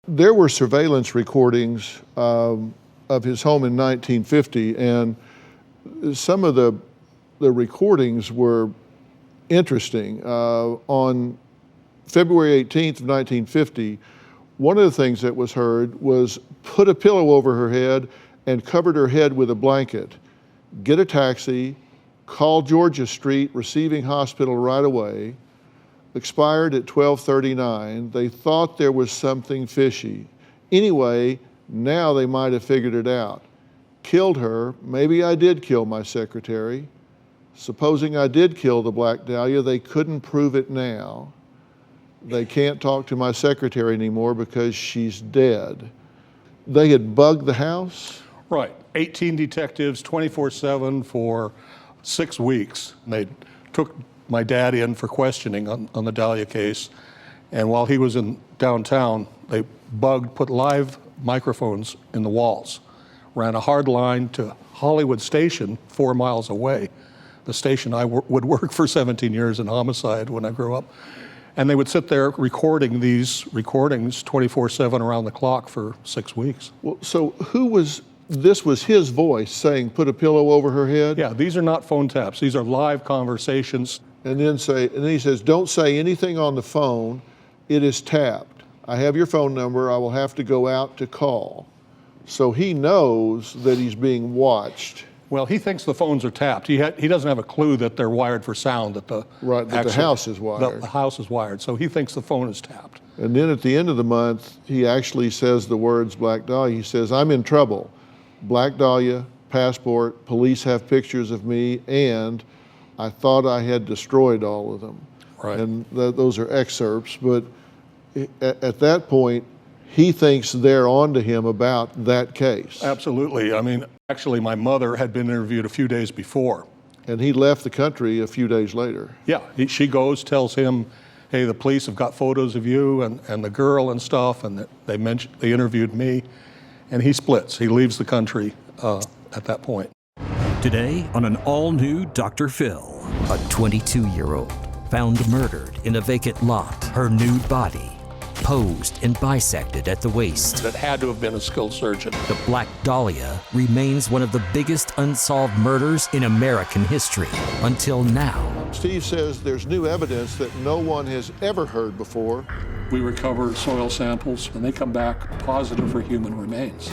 there were surveillance recordings of his home in 1950, and some of the recordings were interesting. On February 18th of 1950, one of the things that was heard was put a pillow over her head and covered her head with a blanket. Get a taxi, call Georgia Street, receiving hospital right away. Expired at 12:39. They thought there was something fishy. Anyway, now they might have figured it out. Killed her. Maybe I did kill my secretary. Supposing I did kill the Black Dahlia, they couldn't prove it now. They can't talk to my secretary anymore because she's dead. They had bugged the house? Right. 18 detectives, 24/7 for 6 weeks. And they took my dad in for questioning on the Dahlia case. And while he was in downtown, they put live microphones in the walls, ran a hard line to Hollywood Station 4 miles away, the station I would work for 17 years in homicide when I grew up. And they would sit there recording these recordings 24/7 around the clock for 6 weeks. Well, so this was his voice saying, put a pillow over her head? Yeah, these are not phone taps. These are live conversations. And then he says, don't say anything on the phone. It is tapped. I have your phone number. I will have to go out to call. So he knows that he's being watched. Well, he thinks the phones are tapped. He doesn't have a clue that they're wired for sound, that the house is wired. The house is wired, so he thinks the phone is tapped. And then at the end of the month, he actually says the words Black Dahlia. He says, I'm in trouble. Black Dahlia, passport, police have pictures of me, and I thought I had destroyed all of them. Right. And those are excerpts, but at that point, he thinks they're on to him about that case. Absolutely. I mean, actually, my mother had been interviewed a few days before. And he left the country a few days later. Yeah, she goes, tells him, hey, the police have got photos of you and the girl and stuff, and they interviewed me, and he splits. He leaves the country at that point. Today on an all-new Dr. Phil, a 22-year-old found murdered in a vacant lot, her nude body posed and bisected at the waist. That had to have been a skilled surgeon. The Black Dahlia remains one of the biggest unsolved murders in American history until now. Steve says there's new evidence that no one has ever heard before. We recover soil samples, and they come back positive for human remains.